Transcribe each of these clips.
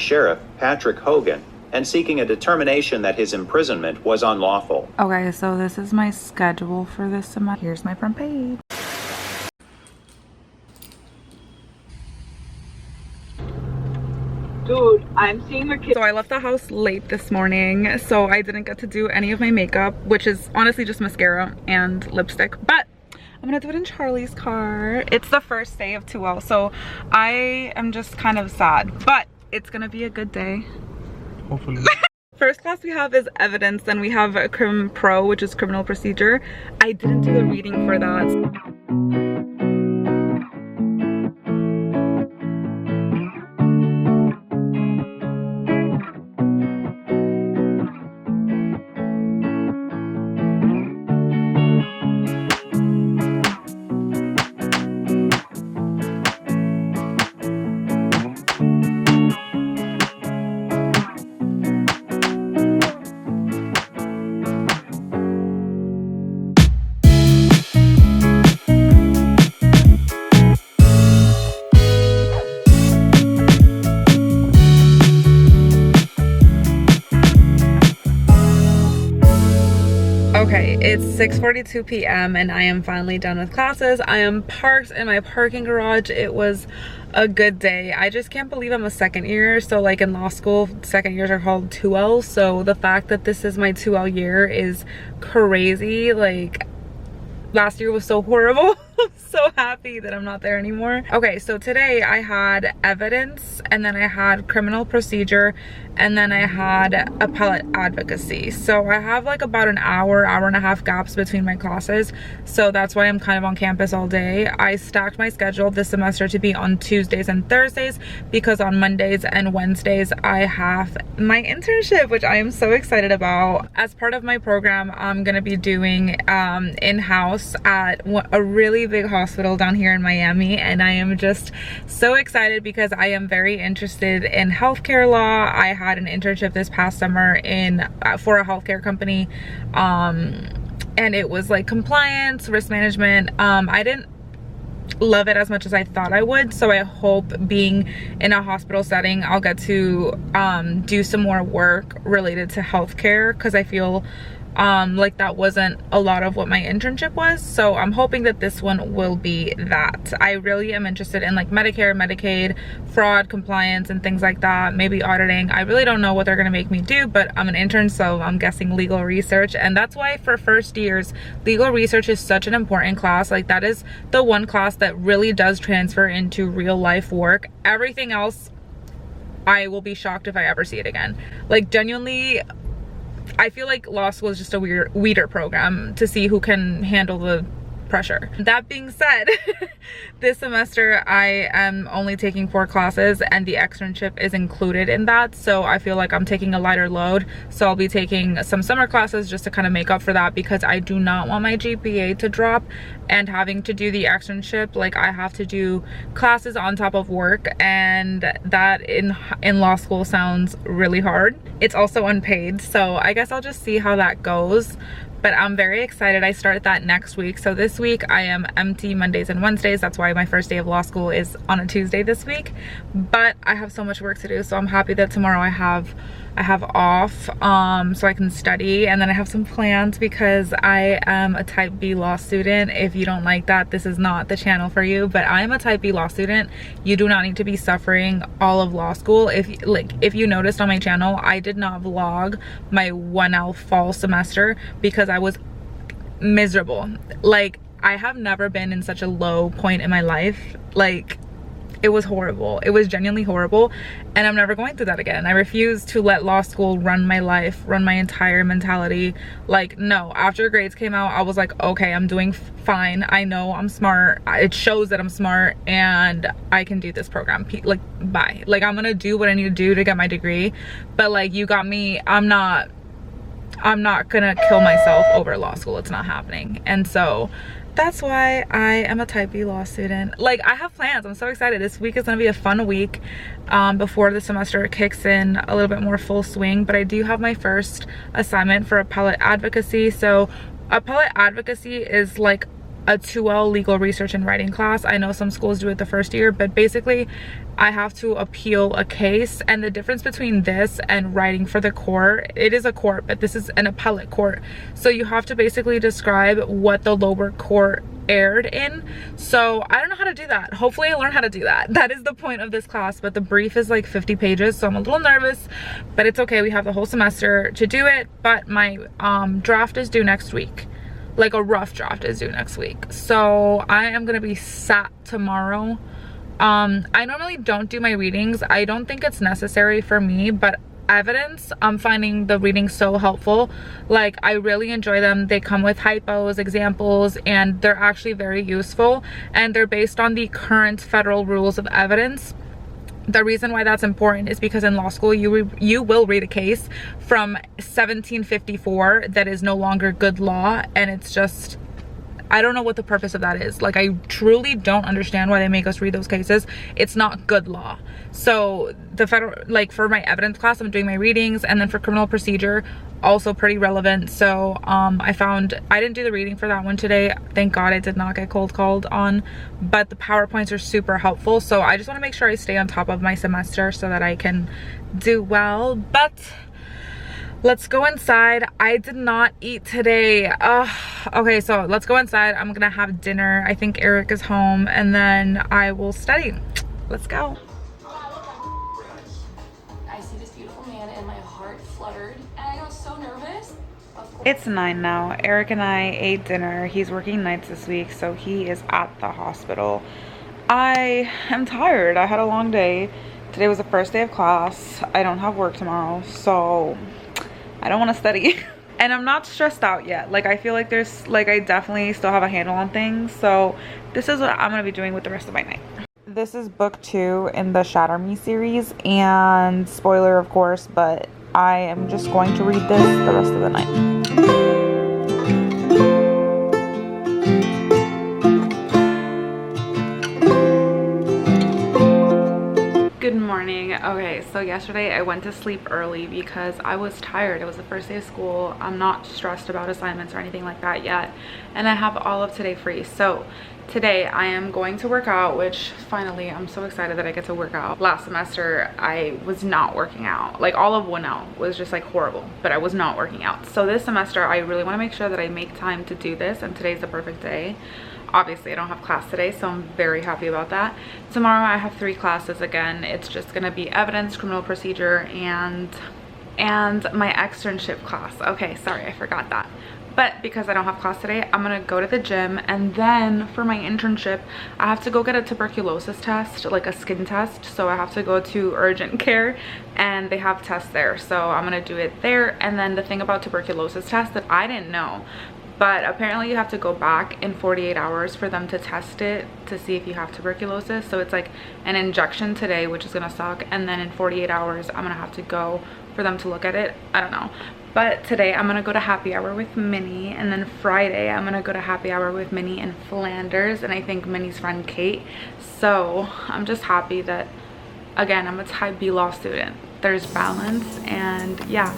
Sheriff Patrick Hogan and seeking a determination that his imprisonment was unlawful. Okay, so this is my schedule for this semester. Here's my front page. Dude, I'm seeing the kids. So I left the house late this morning, so I didn't get to do any of my makeup, which is honestly just mascara and lipstick, but I'm gonna do it in Charlie's car. It's the first day of 2L, so I am just kind of sad, but it's gonna be a good day. Hopefully. First class we have is evidence, then we have Crim Pro, which is criminal procedure. I didn't do the reading for that. Okay, it's 6:42 p.m. and I am finally done with classes. I am parked in my parking garage. It was a good day. I just can't believe I'm a second year. So like in law school, second years are called 2L. So the fact that this is my 2L year is crazy. Like last year was so horrible. I'm so happy that I'm not there anymore. Okay, so today I had evidence, and then I had criminal procedure, and then I had appellate advocacy. So I have like about an hour and a half gaps between my classes. So that's why I'm kind of on campus all day. I stacked my schedule this semester to be on Tuesdays and Thursdays because on Mondays and Wednesdays I have my internship, which I am so excited about. As part of my program, I'm gonna be doing in-house at a really big hospital down here in Miami, and I am just so excited because I am very interested in healthcare law. I had an internship this past summer for a healthcare company, and it was like compliance, risk management. I didn't love it as much as I thought I would, so I hope being in a hospital setting I'll get to do some more work related to healthcare, because I feel like that wasn't a lot of what my internship was. So I'm hoping that this one will be that. I really am interested in like Medicare, Medicaid, fraud, compliance, and things like that. Maybe auditing. I really don't know what they're gonna make me do, but I'm an intern, so I'm guessing legal research. And that's why for first years, legal research is such an important class. Like that is the one class that really does transfer into real life work. Everything else, I will be shocked if I ever see it again. Like genuinely, I feel like law school is just a weeder program to see who can handle the pressure. That being said, this semester I am only taking 4 classes and the externship is included in that, so I feel like I'm taking a lighter load. So I'll be taking some summer classes just to kind of make up for that, because I do not want my GPA to drop, and having to do the externship, like I have to do classes on top of work, and that in law school sounds really hard. It's also unpaid, so I guess I'll just see how that goes. But I'm very excited. I start that next week. So this week I am empty Mondays and Wednesdays. That's why my first day of law school is on a Tuesday this week. But I have so much work to do, so I'm happy that tomorrow I have off so I can study. And then I have some plans because I am a type B law student. If you don't like that, this is not the channel for you, but I am a type B law student. You do not need to be suffering all of law school. If you noticed on my channel, I did not vlog my 1L fall semester because I was miserable. Like I have never been in such a low point in my life. Like it was horrible. It was genuinely horrible, and I'm never going through that again. I refuse to let law school run my life, run my entire mentality. Like no, after grades came out, I was like, okay, I'm doing fine. I know I'm smart. It shows that I'm smart and I can do this program. Like bye. Like I'm gonna do what I need to do to get my degree, but like you got me. I'm not gonna kill myself over law school. It's not happening. And so that's why I am a type B law student. Like I have plans. I'm so excited. This week is gonna be a fun week before the semester kicks in a little bit more full swing. But I do have my first assignment for appellate advocacy. So appellate advocacy is like a 2L legal research and writing class. I know some schools do it the first year, but basically I have to appeal a case. And the difference between this and writing for the court, it is a court, but this is an appellate court. So you have to basically describe what the lower court aired in. So I don't know how to do that. Hopefully I learn how to do that. That is the point of this class, but the brief is like 50 pages, so I'm a little nervous, but it's okay. We have the whole semester to do it, but my draft is due next week. Like a rough draft is due next week. So I am gonna be sat tomorrow. I normally don't do my readings. I don't think it's necessary for me, but evidence, I'm finding the readings so helpful. Like, I really enjoy them. They come with hypos, examples, and they're actually very useful, and they're based on the current federal rules of evidence. The reason why that's important is because in law school you will read a case from 1754 that is no longer good law, and it's just, I don't know what the purpose of that is. Like, I truly don't understand why they make us read those cases. It's not good law. So the federal, like for my evidence class, I'm doing my readings, and then for criminal procedure, also pretty relevant. So I didn't do the reading for that one today. Thank God I did not get cold called on, but the PowerPoints are super helpful. So I just want to make sure I stay on top of my semester so that I can do well. But let's go inside. I did not eat today. Okay, so let's go inside. I'm gonna have dinner. I think Eric is home, and then I will study. Let's go. I see this beautiful man and my heart fluttered, and I got so nervous. It's 9 now. Eric and I ate dinner. He's working nights this week, so he is at the hospital. I am tired. I had a long day. Today was the first day of class. I don't have work tomorrow, so I don't want to study. And I'm not stressed out yet. Like, I feel like I definitely still have a handle on things. So this is what I'm going to be doing with the rest of my night. This is book 2 in the Shatter Me series, and spoiler of course, but I am just going to read this the rest of the night. Good morning. Okay, so yesterday I went to sleep early because I was tired. It was the first day of school. I'm not stressed about assignments or anything like that yet, and I have all of today free. So today I am going to work out, which finally I'm so excited that I get to work out. Last semester I was not working out. Like, all of 1L was just like horrible, but I was not working out. So this semester I really want to make sure that I make time to do this, and today's the perfect day. Obviously I don't have class today, so I'm very happy about that. Tomorrow I have 3 classes again. It's just gonna be evidence, criminal procedure, and my externship class. Okay, sorry, I forgot that. But because I don't have class today, I'm gonna go to the gym, and then for my internship I have to go get a tuberculosis test, like a skin test. So I have to go to urgent care, and they have tests there, so I'm gonna do it there. And then the thing about tuberculosis test that I didn't know, but apparently you have to go back in 48 hours for them to test it to see if you have tuberculosis. So it's like an injection today, which is gonna suck, and then in 48 hours I'm gonna have to go for them to look at it. I don't know. But today I'm gonna go to happy hour with Minnie, and then Friday I'm gonna go to happy hour with Minnie in Flanders, and I think Minnie's friend Kate. So I'm just happy that, again, I'm a type B law student. There's balance, and yeah.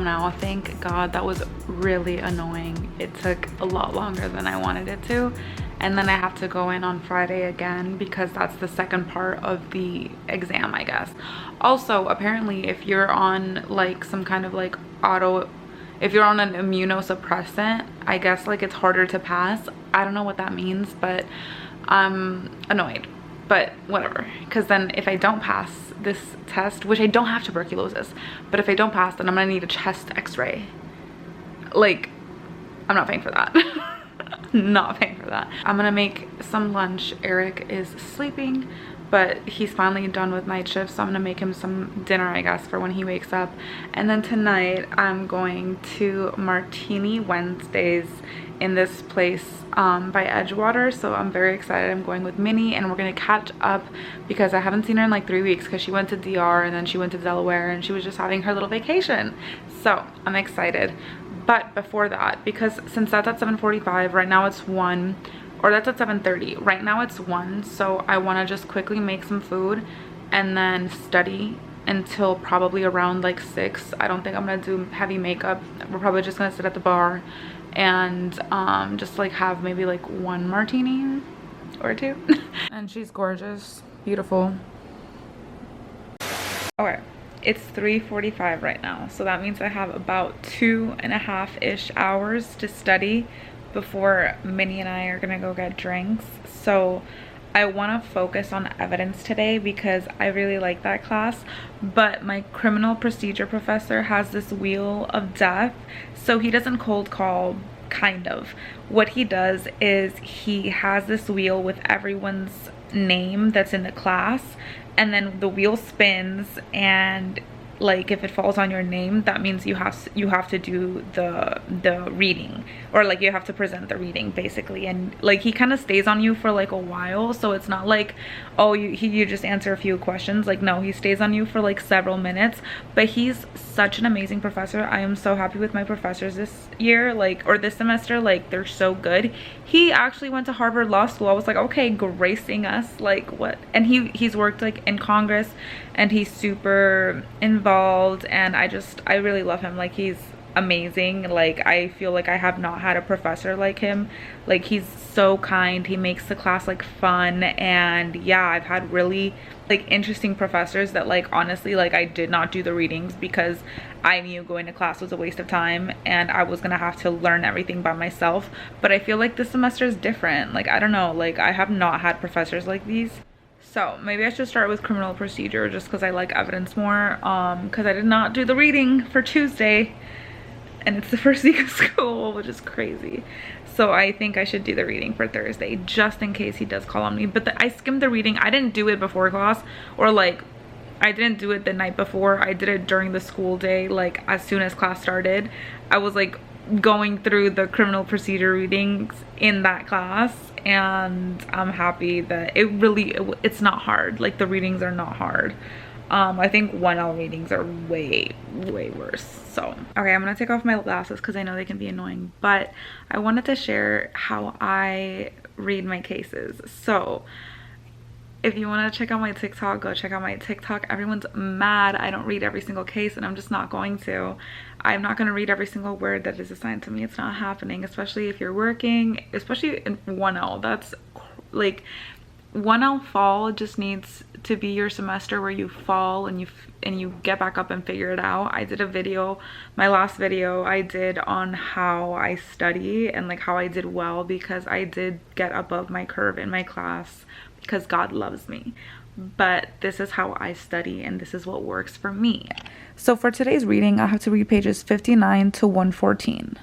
Now, thank God. That was really annoying. It took a lot longer than I wanted it to, and then I have to go in on Friday again because that's the second part of the exam, I guess. Also, apparently if you're on like some kind of like if you're on an immunosuppressant, I guess like it's harder to pass. I don't know what that means, but I'm annoyed, but whatever, because then if I don't pass this test, which I don't have tuberculosis, but if I don't pass, then I'm gonna need a chest x-ray. Like, I'm not paying for that. Not paying for that. I'm gonna make some lunch. Eric is sleeping, but he's finally done with night shift, so I'm gonna make him some dinner, I guess, for when he wakes up. And then tonight I'm going to Martini Wednesdays in this place by Edgewater, so I'm very excited. I'm going with Minnie, and we're gonna catch up because I haven't seen her in like 3 weeks because she went to DR and then she went to Delaware and she was just having her little vacation. So I'm excited. But before that, because since that's at 7:45, right now it's 1, or that's at 7:30, right now it's 1, so I want to just quickly make some food and then study until probably around like 6. I don't think I'm gonna do heavy makeup. We're probably just gonna sit at the bar and just like have maybe like 1 martini or 2. And she's gorgeous, beautiful. Okay, it's 3:45 right now, so that means I have about 2.5-ish hours to study before Minnie and I are gonna go get drinks. So I want to focus on evidence today because I really like that class, but my criminal procedure professor has this wheel of death, so he doesn't cold call. Kind of what he does is he has this wheel with everyone's name that's in the class, and then the wheel spins, and like if it falls on your name, that means you have to do the reading, or like you have to present the reading basically. And like he kind of stays on you for like a while, so it's not like, oh, you just answer a few questions. Like, no, he stays on you for like several minutes. But he's such an amazing professor. I am so happy with my professors this year, like, or this semester. Like, they're so good. He actually went to Harvard Law School. I was like, okay, gracing us, like what? And he's worked like in Congress, and he's super involved, and I really love him. Like, he's amazing. Like, I feel like I have not had a professor like him. Like, he's so kind. He makes the class like fun, and yeah, I've had really like interesting professors that like honestly like I did not do the readings because I knew going to class was a waste of time and I was gonna have to learn everything by myself. But I feel like this semester is different. Like, I don't know, like I have not had professors like these. So maybe I should start with criminal procedure just because I like evidence more, because I did not do the reading for Tuesday and it's the first week of school, which is crazy. So I think I should do the reading for Thursday just in case he does call on me. But I skimmed the reading. I didn't do it before class, or like I didn't do it the night before. I did it during the school day. Like, as soon as class started, I was like going through the criminal procedure readings in that class, and I'm happy that it's not hard. Like, the readings are not hard. I think 1L readings are way worse. So okay, I'm gonna take off my glasses because I know they can be annoying, but I wanted to share how I read my cases. So if you want to check out my TikTok, go check out my TikTok. Everyone's mad I don't read every single case, and I'm just not going to. I'm not going to read every single word that is assigned to me. It's not happening, especially if you're working, especially in 1L. That's like 1L fall just needs to be your semester where you fall and you get back up and figure it out. I did a video, my last video I did on how I study and like how I did well, because I did get above my curve in my class because God loves me. But this is how I study and this is what works for me. So for today's reading, I have to read pages 59 to 114.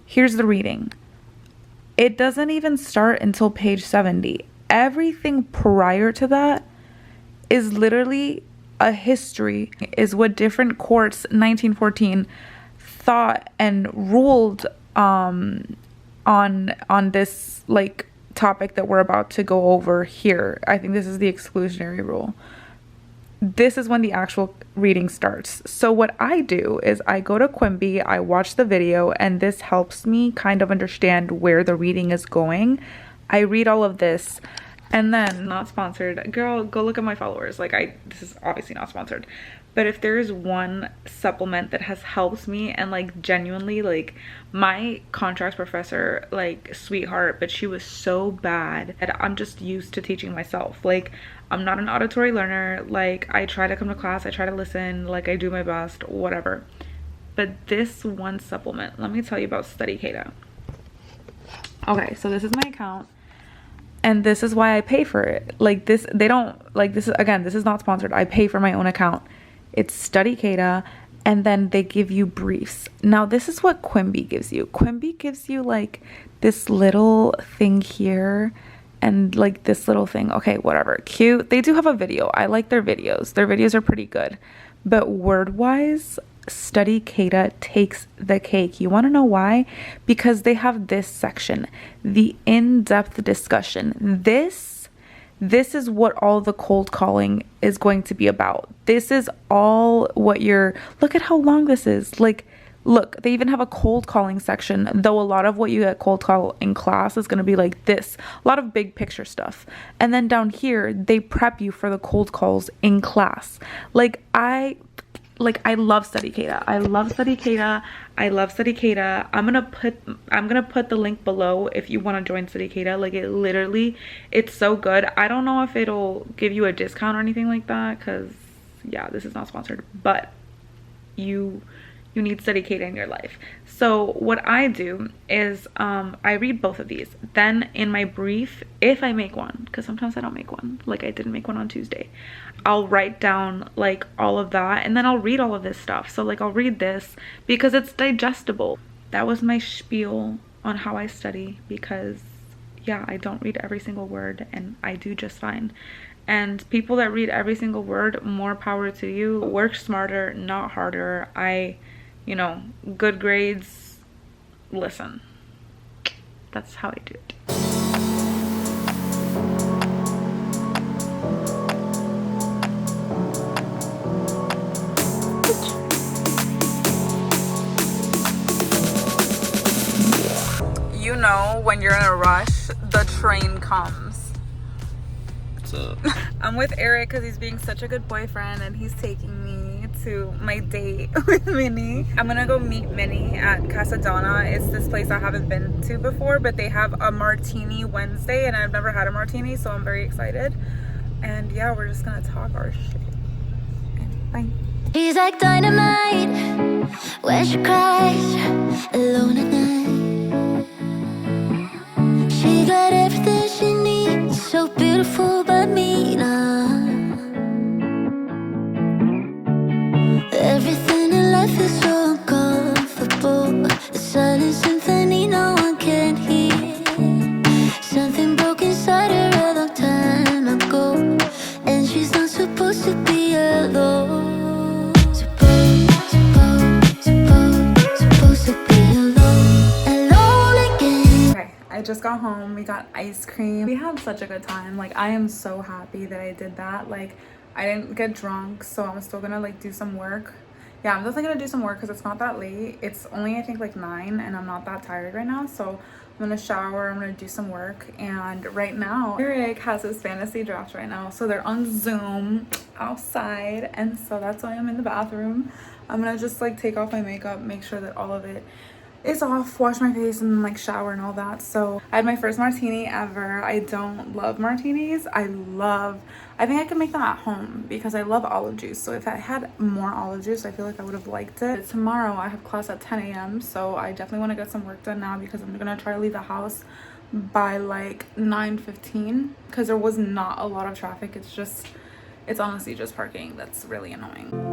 Here's the reading. It doesn't even start until page 70. Everything prior to that is literally a history, is what different courts 1914 thought and ruled on this like topic that we're about to go over here. I think this is the exclusionary rule. This is when the actual reading starts. So what I do is I go to Quimby, I watch the video, and this helps me kind of understand where the reading is going. I read all of this, and then, not sponsored, girl, go look at my followers. Like, this is obviously not sponsored, but if there's one supplement that has helped me, and like genuinely, like my contracts professor, like sweetheart, but she was so bad that I'm just used to teaching myself. Like, I'm not an auditory learner. Like, I try to come to class, I try to listen, like I do my best, whatever. But this one supplement, let me tell you about StudyCata. Okay, so this is my account. And this is why I pay for it. Like, this, they don't, like, this is, again, this is not sponsored. I pay for my own account. It's StudyCata, and then they give you briefs. Now, this is what Quimby gives you. Quimby gives you, like, this little thing here, and like this little thing. Okay, whatever. Cute. They do have a video. I like their videos. Their videos are pretty good. But word-wise, Study Kada takes the cake. You want to know why? Because they have this section, the in-depth discussion. This is what all the cold calling is going to be about. This is all what you're, look at how long this is. Like, look, they even have a cold calling section, though a lot of what you get cold call in class is going to be like this, a lot of big picture stuff. And then down here, they prep you for the cold calls in class. I love Study Kada. I love Study Kada. I love Study Kada. I'm gonna put the link below if you want to join Study Kada. Like, it literally, it's so good. I don't know if it'll give you a discount or anything like that, because yeah, this is not sponsored, but you need Study Kada in your life. So what I do is I read both of these. Then in my brief, if I make one, because sometimes I don't make one, like I didn't make one on Tuesday, I'll write down like all of that, and then I'll read all of this stuff. So like I'll read this because it's digestible. That was my spiel on how I study, because yeah, I don't read every single word and I do just fine. And people that read every single word, more power to you. Work smarter, not harder. You know, good grades, listen. That's how I do it. You know, when you're in a rush, the train comes. What's up? I'm with Eric because he's being such a good boyfriend, and he's taking me to my date with Minnie. I'm gonna go meet Minnie at Casa Donna. It's this place I haven't been to before, but they have a martini Wednesday, and I've never had a martini, so I'm very excited. And yeah, we're just gonna talk our shit. Bye. She's like dynamite when she cries alone at night. She got everything she needs, so beautiful but mean. Everything in life is so uncomfortable. The silent symphony no one can hear. Something broke inside her a long time ago, and she's not supposed to be alone. Supposed to be alone again. Okay, I just got home. We got ice cream. We had such a good time. Like, I am so happy that I did that. Like, I didn't get drunk, so I'm still gonna like do some work. Yeah, I'm definitely gonna do some work because it's not that late. It's only, I think, like 9, and I'm not that tired right now. So I'm gonna shower, I'm gonna do some work. And right now, Eric has his fantasy draft right now. So they're on Zoom outside, and so that's why I'm in the bathroom. I'm gonna just like take off my makeup, make sure that all of it is off, wash my face, and like shower and all that. So I had my first martini ever. I don't love martinis. I think I could make them at home because I love olive juice. So if I had more olive juice, I feel like I would have liked it. Tomorrow I have class at 10 a.m. So I definitely want to get some work done now because I'm gonna try to leave the house by like 9:15 because there was not a lot of traffic. It's honestly just parking that's really annoying.